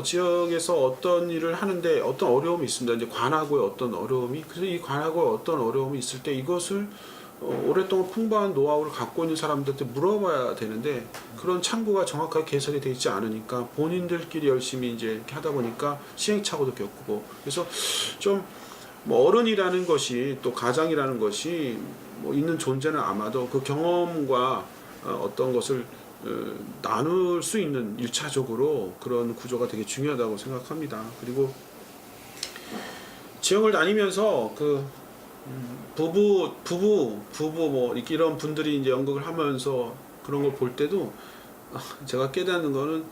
지역에서 어떤 일을 하는데 어떤 어려움이 있습니다. 이제 관하고의 어떤 어려움이 그래서 이 관하고의 어떤 어려움이 있을 때 이것을 오랫동안 풍부한 노하우를 갖고 있는 사람들한테 물어봐야 되는데 그런 창구가 정확하게 개설이 되어 있지 않으니까 본인들끼리 열심히 이제 이렇게 하다 보니까 시행착오도 겪고 그래서 좀 뭐 어른이라는 것이 또 가장이라는 것이 뭐 있는 존재는 아마도 그 경험과 어떤 것을 나눌 수 있는 1차적으로 그런 구조가 되게 중요하다고 생각합니다. 그리고 지역을 다니면서 그 부부 뭐 이런 분들이 이제 연극을 하면서 그런 걸 볼 때도 제가 깨닫는 거는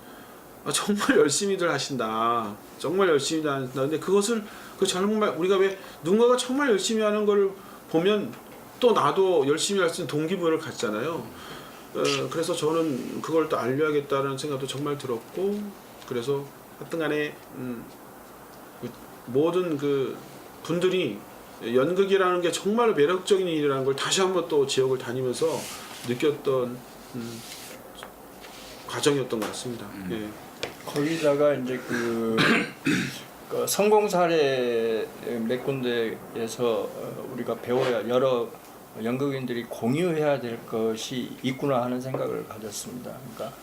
정말 열심히들 하신다. 정말 열심히들 하신다. 근데 그것을 정말 우리가 왜 누군가가 정말 열심히 하는 걸 보면 또 나도 열심히 할 수 있는 동기부여를 갖잖아요. 그래서 저는 그걸 또 알려야겠다는 생각도 정말 들었고, 그래서 하여튼간에 모든 그 분들이 연극이라는 게 정말 매력적인 일이라는 걸 다시 한번 또 지역을 다니면서 느꼈던 과정이었던 것 같습니다. 예. 거기다가 이제 그 성공 사례 몇 군데에서 우리가 배워야 여러 연극인들이 공유해야 될 것이 있구나 하는 생각을 가졌습니다. 그러니까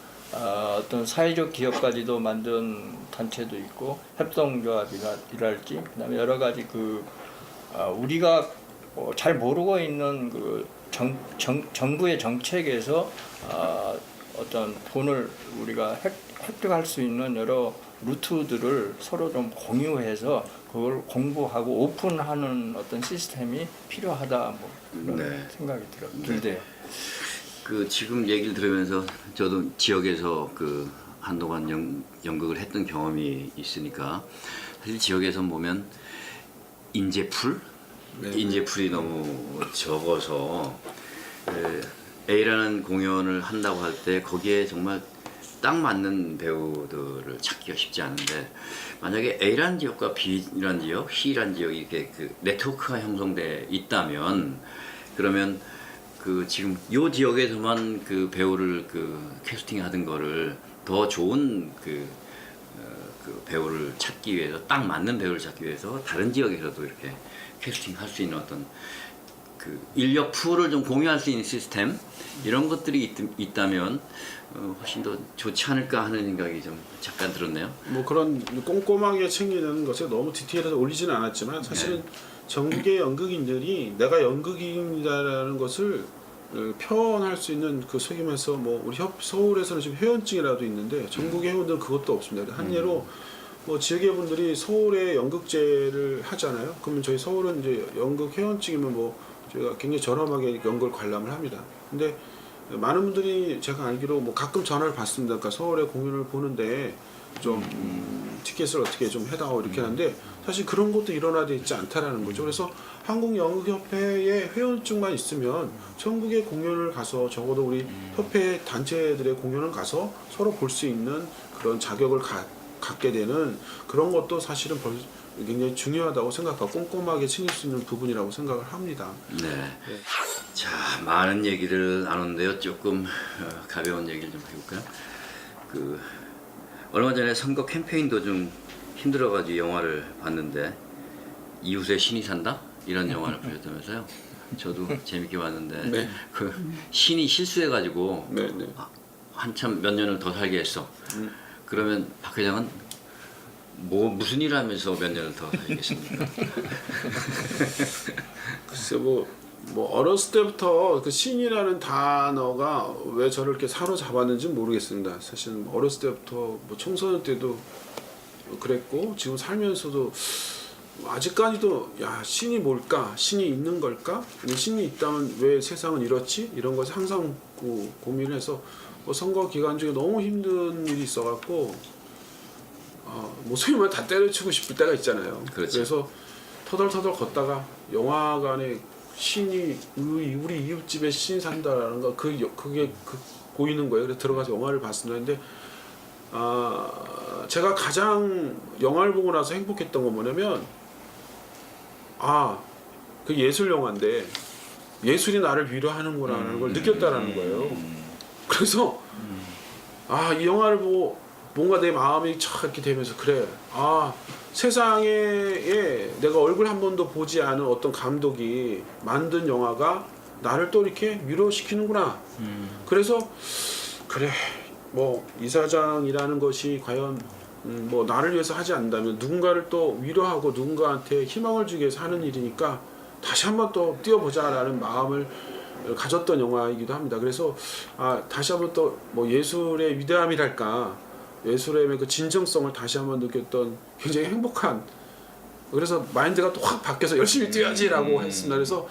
어떤 사회적 기업까지도 만든 단체도 있고 협동조합이랄지 그다음에 여러 가지 우리가 잘 모르고 있는 그 정부의 정책에서 어떤 돈을 우리가 획득할 수 있는 여러 루트들을 서로 좀 공유해서 그걸 공부하고 오픈하는 어떤 시스템이 필요하다 뭐 그런 네. 생각이 들대요. 그 지금 얘기를 들으면서 저도 지역에서 그 한동안 연극을 했던 경험이 있으니까 사실 지역에서 보면 인재풀? 네. 인재풀이 너무 적어서 A라는 공연을 한다고 할 때 거기에 정말 딱 맞는 배우들을 찾기가 쉽지 않은데 만약에 A라는 지역과 B라는 지역, C라는 지역이 이렇게 그 네트워크가 형성돼 있다면 그러면 그 지금 요 지역에서만 그 배우를 그 캐스팅하던 거를 더 좋은 그 배우를 찾기 위해서 딱 맞는 배우를 찾기 위해서 다른 지역에서도 이렇게 캐스팅할 수 있는 어떤 그 인력 풀을 좀 공유할 수 있는 시스템 이런 것들이 있다면 훨씬 더 좋지 않을까 하는 생각이 좀 잠깐 들었네요. 뭐 그런 꼼꼼하게 챙기는 것에 너무 디테일해서 올리지는 않았지만 사실은 전국의 연극인들이 내가 연극인이다라는 것을 표현할 수 있는 그 소위 말해서 뭐 우리 서울에서는 지금 회원증이라도 있는데 전국의 회원들은 그것도 없습니다. 한 예로 뭐 지역의 분들이 서울에 연극제를 하잖아요. 그러면 저희 서울은 이제 연극 회원증이면 뭐 저희가 굉장히 저렴하게 연극을 관람을 합니다. 근데 많은 분들이 제가 알기로 뭐 가끔 전화를 받습니다. 그러니까 서울에 공연을 보는데 좀 티켓을 어떻게 좀 해다오 이렇게 하는데 사실 그런 것도 일어나돼 있지 않다라는 거죠. 그래서 한국연극협회의 회원증만 있으면 전국의 공연을 가서 적어도 우리 협회 단체들의 공연을 가서 서로 볼 수 있는 그런 자격을 갖게 되는 그런 것도 사실은 굉장히 중요하다고 생각하고 꼼꼼하게 챙길 수 있는 부분이라고 생각을 합니다. 네. 자, 많은 얘기를 나눴는데요. 조금 가벼운 얘기를 좀 해볼까요? 그 얼마 전에 선거 캠페인도 좀 힘들어가지고 영화를 봤는데 이웃의 신이 산다? 이런 영화를 보셨다면서요? 저도 재밌게 봤는데 네. 그 신이 실수해가지고 네. 한참 몇 년을 더 살게 했어. 그러면 박 회장은 무슨 일을 하면서 몇 년을 더 살겠습니까? 글쎄 뭐 어렸을 때부터 그 신이라는 단어가 왜 저를 이렇게 사로잡았는지 모르겠습니다. 사실 어렸을 때부터 뭐 청소년 때도 그랬고 지금 살면서도 아직까지도 야 신이 뭘까? 신이 있는 걸까? 신이 있다면 왜 세상은 이렇지? 이런 것을 항상 고민해서 뭐 선거 기간 중에 너무 힘든 일이 있어갖고 뭐 소위 말해 다 때려치고 싶을 때가 있잖아요. 그렇죠. 그래서 터덜터덜 걷다가 영화관에 신이 우리 이웃집에 신이 산다라는 거 그게 보이는 거예요. 그래서 들어가서 영화를 봤습니다. 근데 제가 가장 영화를 보고 나서 행복했던 건 뭐냐면 그 예술 영화인데 예술이 나를 위로하는구나라는 걸 느꼈다라는 거예요. 그래서 이 영화를 보고 뭔가 내 마음이 촥 이렇게 되면서 그래 세상에 내가 얼굴 한 번도 보지 않은 어떤 감독이 만든 영화가 나를 또 이렇게 위로시키는구나. 그래서 그래 뭐 이사장이라는 것이 과연 뭐 나를 위해서 하지 않는다면 누군가를 또 위로하고 누군가한테 희망을 주기 위해서 하는 일이니까 다시 한번 또 뛰어보자라는 마음을 가졌던 영화이기도 합니다. 그래서 다시 한번 또 뭐 예술의 위대함이랄까 예술의 그 진정성을 다시 한번 느꼈던 굉장히 행복한 그래서 마인드가 또 확 바뀌어서 열심히 뛰어야지라고 했습니다. 그래서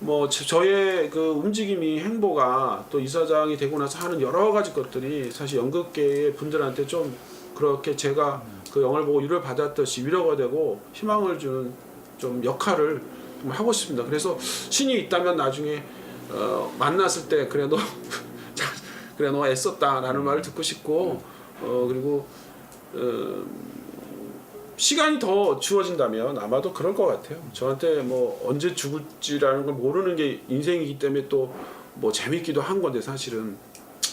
뭐 저의 그 움직임이 행보가 또 이사장이 되고 나서 하는 여러 가지 것들이 사실 연극계의 분들한테 좀 그렇게 제가 그 영화를 보고 위로를 받았듯이 위로가 되고 희망을 주는 좀 역할을 좀 하고 싶습니다. 그래서 신이 있다면 나중에 만났을 때 그래 너 그래 너 애썼다라는 말을 듣고 싶고 그리고 시간이 더 주어진다면 아마도 그럴 것 같아요. 저한테 뭐 언제 죽을지라는 걸 모르는 게 인생이기 때문에 또 뭐 재밌기도 한 건데 사실은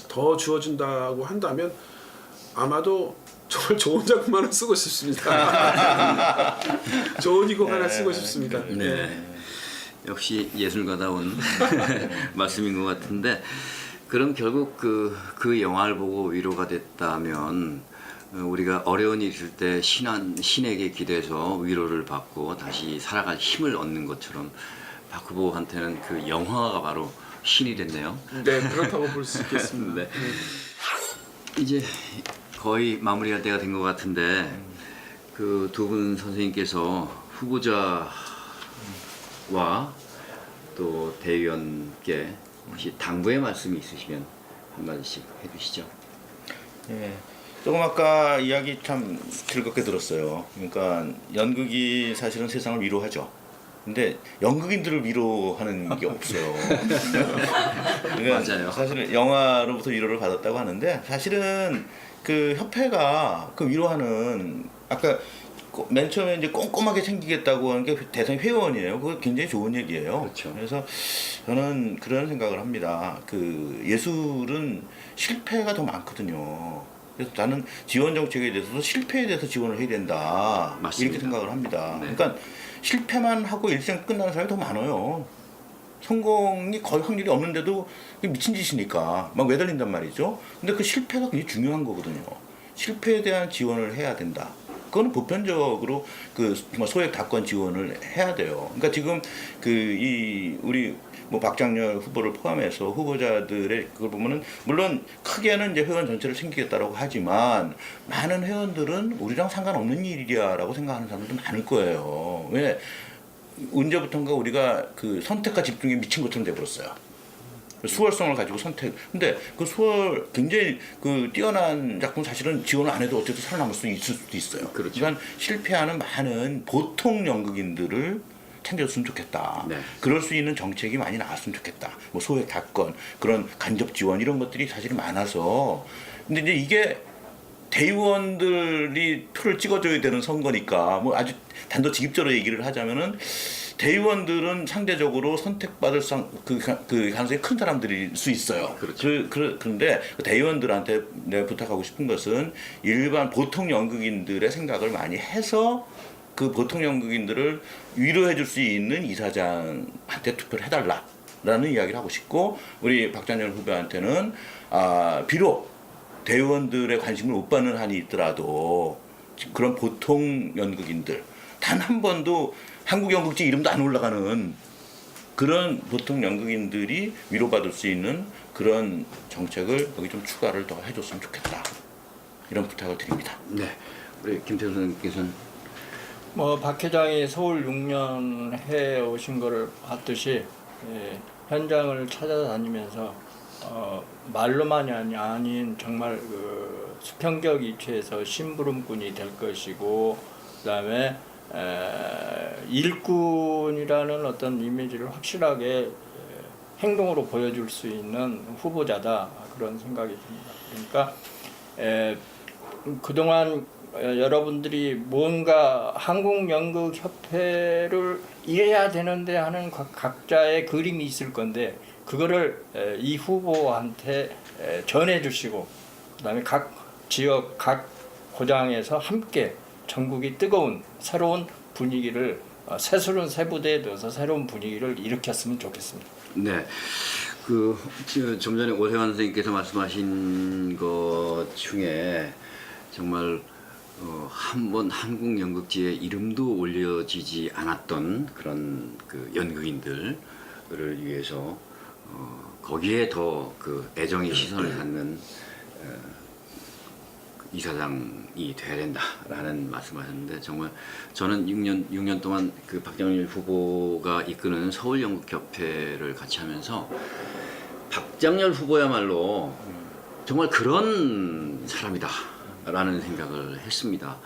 더 주어진다고 한다면 아마도 정말 좋은 작품 하나 쓰고 싶습니다. 좋은 이곡 하나 쓰고 싶습니다. 네. 역시 예술가다운 말씀인 것 같은데 그럼 결국 그 영화를 보고 위로가 됐다면 우리가 어려운 일 있을 때 신에게 기대서 위로를 받고 다시 살아갈 힘을 얻는 것처럼 박 후보한테는 그 영화가 바로 신이 됐네요. 네, 그렇다고 볼 수 있겠습니다. 네. 이제 거의 마무리할 때가 된 것 같은데 그 두 분 선생님께서 후보자와 또 대의원께 혹시 당부의 말씀이 있으시면 한마디씩 해주시죠. 예. 조금 아까 이야기 참 즐겁게 들었어요. 그러니까 연극이 사실은 세상을 위로하죠. 근데 연극인들을 위로하는 게 없어요. 그러니까 맞아요. 사실은 영화로부터 위로를 받았다고 하는데 사실은 그 협회가 그 위로하는 아까 맨 처음에 이제 꼼꼼하게 챙기겠다고 하는 게 대상이 회원이에요. 그거 굉장히 좋은 얘기예요. 그렇죠. 그래서 저는 그런 생각을 합니다. 그 예술은 실패가 더 많거든요. 그래서 나는 지원 정책에 대해서도 실패에 대해서 지원을 해야 된다. 맞습니다. 이렇게 생각을 합니다. 네. 그러니까 실패만 하고 일생 끝나는 사람이 더 많아요. 성공이 거의 확률이 없는데도 미친 짓이니까 막 매달린단 말이죠. 근데 그 실패가 굉장히 중요한 거거든요. 실패에 대한 지원을 해야 된다. 그거는 보편적으로 그 소액 다권 지원을 해야 돼요. 그러니까 지금 우리 뭐 박장렬 후보를 포함해서 후보자들의 그걸 보면은 물론 크게는 이제 회원 전체를 챙기겠다라고 하지만 많은 회원들은 우리랑 상관없는 일이야라고 생각하는 사람들도 많을 거예요. 왜 언제부턴가 우리가 그 선택과 집중에 미친 것처럼 돼버렸어요. 수월성을 가지고 선택. 근데 그 굉장히 그 뛰어난 작품 사실은 지원을 안 해도 어쨌든 살아남을 수 있을 수도 있어요. 그렇죠. 그러니까 실패하는 많은 보통 연극인들을 챙겨줬으면 좋겠다. 네. 그럴 수 있는 정책이 많이 나왔으면 좋겠다. 뭐 소액 다권, 그런 간접 지원 이런 것들이 사실 많아서. 근데 이제 이게 대의원들이 표를 찍어줘야 되는 선거니까 뭐 아주 단도직입적으로 얘기를 하자면은 대의원들은 상대적으로 선택받을 그 가능성이 큰 사람들일 수 있어요. 그렇죠. 그런데 대의원들한테 내가 부탁하고 싶은 것은 일반 보통 연극인들의 생각을 많이 해서 그 보통 연극인들을 위로해 줄 수 있는 이사장한테 투표를 해달라라는 이야기를 하고 싶고 우리 박장렬 후보한테는 비록 대의원들의 관심을 못 받는 한이 있더라도 그런 보통 연극인들 단 한 번도 한국 연극제 이름도 안 올라가는 그런 보통 연극인들이 위로받을 수 있는 그런 정책을 여기 좀 추가를 더 해줬으면 좋겠다. 이런 부탁을 드립니다. 네, 우리 김태우 선생님께서는 뭐 박 회장이 서울 6년 해 오신 거를 봤듯이 현장을 찾아다니면서 말로만이 아닌 정말 그 수평적 위치에서 심부름꾼이 될 것이고 그다음에 일꾼이라는 어떤 이미지를 확실하게 행동으로 보여줄 수 있는 후보자다 그런 생각이 듭니다. 그러니까 그동안 여러분들이 뭔가 한국연극협회를 이래야 되는데 하는 각자의 그림이 있을 건데 그거를 이 후보한테 전해주시고 그다음에 각 지역 각 고장에서 함께 전국이 뜨거운 새로운 분위기를 새술은 새 부대에 넣어서 새로운 분위기를 일으켰으면 좋겠습니다. 네, 좀 전에 오세환 선생님께서 말씀하신 것 중에 정말 한번 한국 연극지에 이름도 올려지지 않았던 그런 그 연극인들을 위해서 거기에 더 그 애정의 시선을 갖는 이사장 돼야 된다라는 말씀하셨는데 정말 저는 6년 동안 그 박정일 후보가 이끄는 서울연극협회를 같이 하면서 박정일 후보야말로 정말 그런 사람이다라는 생각을 했습니다.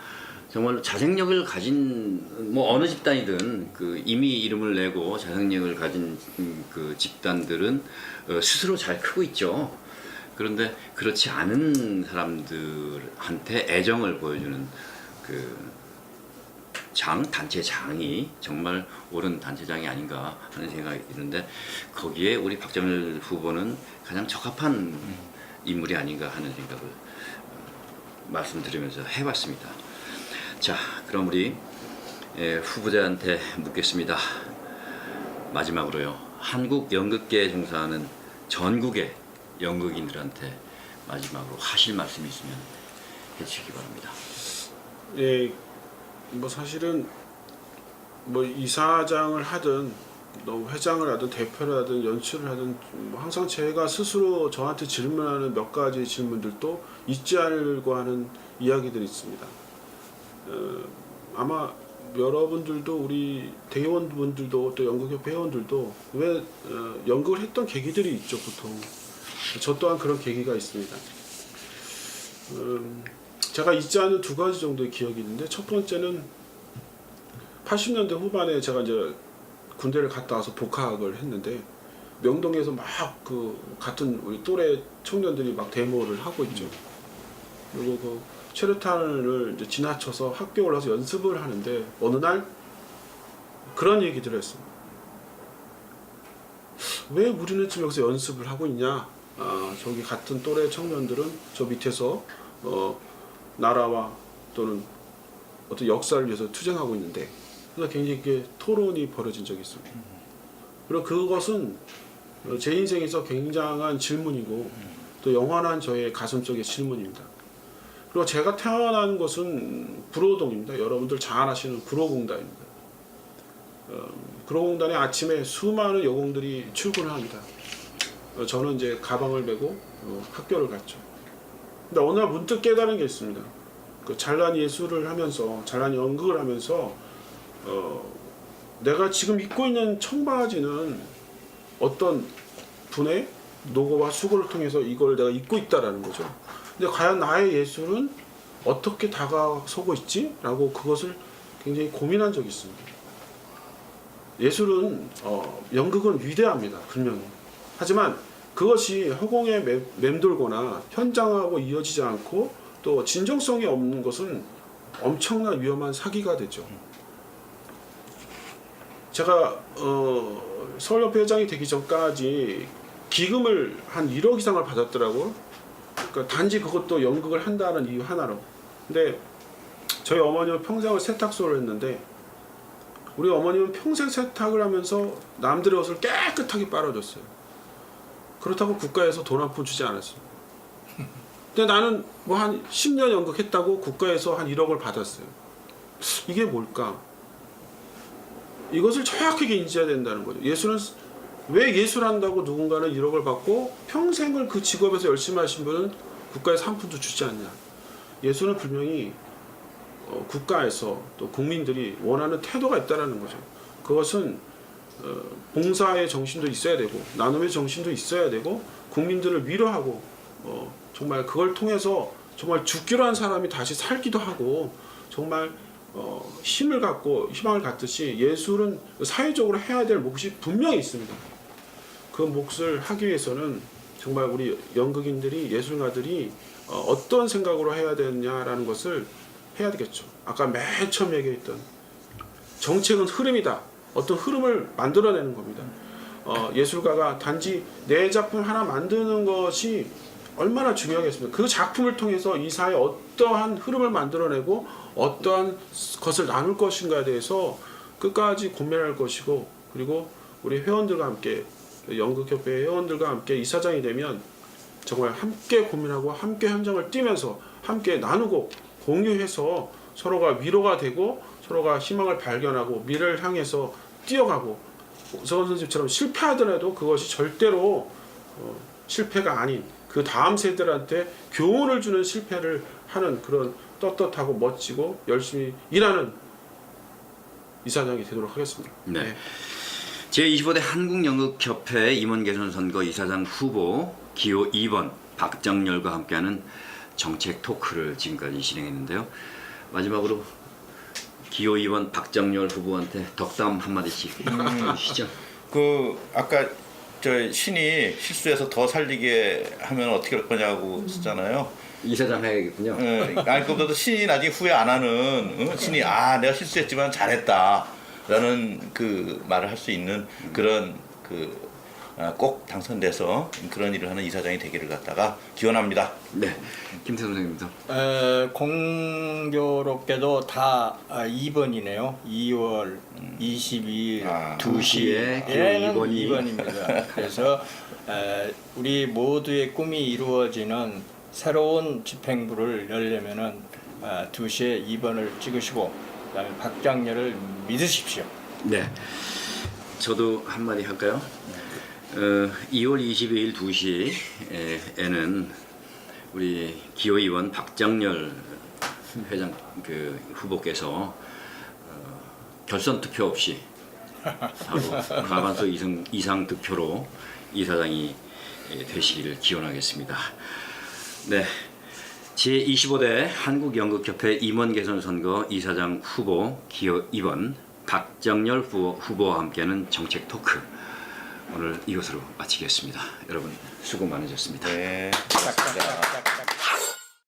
정말 자생력을 가진 뭐 어느 집단이든 그 이미 이름을 내고 자생력을 가진 그 집단들은 스스로 잘 크고 있죠. 그런데 그렇지 않은 사람들한테 애정을 보여주는 그 단체장이 정말 옳은 단체장이 아닌가 하는 생각이 드는데 거기에 우리 박정일 후보는 가장 적합한 인물이 아닌가 하는 생각을 말씀드리면서 해봤습니다. 자, 그럼 우리 후보자한테 묻겠습니다. 마지막으로요. 한국 연극계에 종사하는 전국의 연극인들한테 마지막으로 하실 말씀이 있으면 해주시기 바랍니다. 예, 뭐 사실은 뭐 이사장을 하든 또 회장을 하든 대표를 하든 연출을 하든 뭐 항상 제가 스스로 저한테 질문하는 몇 가지 질문들도 잊지 않으려고 하는 이야기들이 있습니다. 아마 여러분들도 우리 대의원분들도 또 연극협회 회원들도 왜 연극을 했던 계기들이 있죠. 보통 저 또한 그런 계기가 있습니다. 제가 잊지 않은 두 가지 정도의 기억이 있는데 첫 번째는 80년대 후반에 제가 이제 군대를 갔다 와서 복학을 했는데 명동에서 막 그 같은 우리 또래 청년들이 막 데모를 하고 있죠. 그리고 그 체류탄을 이제 지나쳐서 학교에 올라서 연습을 하는데 어느 날 그런 얘기들을 했습니다. 왜 우리는 지금 여기서 연습을 하고 있냐? 저기 같은 또래 청년들은 저 밑에서 나라와 또는 어떤 역사를 위해서 투쟁하고 있는데 그래서 굉장히 이게 토론이 벌어진 적이 있습니다. 그리고 그것은 제 인생에서 굉장한 질문이고 또 영원한 저의 가슴속의 질문입니다. 그리고 제가 태어난 곳은 구로동입니다. 여러분들 잘 아시는 구로공단입니다. 구로공단에 아침에 수많은 여공들이 출근을 합니다. 저는 이제 가방을 메고 학교를 갔죠. 근데 어느 날 문득 깨달은 게 있습니다. 그 잘난 예술을 하면서 잘난 연극을 하면서 내가 지금 입고 있는 청바지는 어떤 분의 노고와 수고를 통해서 이걸 내가 입고 있다라는 거죠. 근데 과연 나의 예술은 어떻게 다가서고 있지? 라고 그것을 굉장히 고민한 적이 있습니다. 예술은 연극은 위대합니다. 분명히. 하지만 그것이 허공에 맴돌거나 현장하고 이어지지 않고 또 진정성이 없는 것은 엄청난 위험한 사기가 되죠. 제가 서울협회 회장이 되기 전까지 기금을 한 1억 이상을 받았더라고요. 그러니까 단지 그것도 연극을 한다는 이유 하나로. 근데 저희 어머님은 평생을 세탁소를 했는데 우리 어머님은 평생 세탁을 하면서 남들의 옷을 깨끗하게 빨아줬어요. 그렇다고 국가에서 돈 한 푼 주지 않았어요. 근데 나는 뭐 한 10년 연극했다고 국가에서 한 1억을 받았어요. 이게 뭘까? 이것을 정확하게 인지해야 된다는 거죠. 예술은 왜 예술한다고 누군가는 1억을 받고 평생을 그 직업에서 열심히 하신 분은 국가에서 한 푼도 주지 않냐. 예술은 분명히 국가에서 또 국민들이 원하는 태도가 있다는 거죠. 그것은 봉사의 정신도 있어야 되고 나눔의 정신도 있어야 되고 국민들을 위로하고 정말 그걸 통해서 정말 죽기로 한 사람이 다시 살기도 하고 정말 힘을 갖고 희망을 갖듯이 예술은 사회적으로 해야 될 몫이 분명히 있습니다. 그 몫을 하기 위해서는 정말 우리 연극인들이 예술가들이 어떤 생각으로 해야 되느냐라는 것을 해야 되겠죠. 아까 맨 처음 얘기했던 정책은 흐름이다. 어떤 흐름을 만들어내는 겁니다. 예술가가 단지 내 작품 하나 만드는 것이 얼마나 중요하겠습니까? 그 작품을 통해서 이 사회에 어떠한 흐름을 만들어내고 어떠한 것을 나눌 것인가에 대해서 끝까지 고민할 것이고 그리고 우리 회원들과 함께 연극협회 회원들과 함께 이사장이 되면 정말 함께 고민하고 함께 현장을 뛰면서 함께 나누고 공유해서 서로가 위로가 되고 서로가 희망을 발견하고 미래를 향해서 뛰어가고 오성원 선생님처럼 실패하더라도 그것이 절대로 실패가 아닌 그 다음 세대들한테 교훈을 주는 실패를 하는 그런 떳떳하고 멋지고 열심히 일하는 이사장이 되도록 하겠습니다. 네. 제25대 한국연극협회 임원 개선 선거 이사장 후보 기호 2번 박정열과 함께하는 정책 토크를 지금까지 진행했는데요. 마지막으로 기호 2번 박정열 후보한테 덕담 한마디씩 해주시죠. 그 아까 저 신이 실수해서 더 살리게 하면 어떻게 할 거냐고 썼잖아요. 이사장 해야겠군요. 아니 그보다도 신이 나중에 후회 안 하는 신이 내가 실수했지만 잘했다라는 그 말을 할 수 있는 그런 꼭 당선돼서 그런 일을 하는 이사장이 되기를 갖다가 기원합니다. 네, 김태 선생님도. 공교롭게도 다 2번이네요. 2월 22일 2시에 얘는 기호 2번입니다. 그래서 우리 모두의 꿈이 이루어지는 새로운 집행부를 열려면은 2시에 2번을 찍으시고 그다음에 박장렬을 믿으십시오. 네, 저도 한마디 할까요? 2월 22일 2시에는 우리 기호 2번 박장렬 회장 후보께서 결선 투표 없이 바로 과반수 이상 득표로 이사장이 되시기를 기원하겠습니다. 네, 제25대 한국연극협회 임원 개선 선거 이사장 후보 기호 2번 박정열 후보와 함께하는 정책 토크 오늘 이것으로 마치겠습니다. 여러분 수고 많으셨습니다. 네. 짝짝짝짝짝.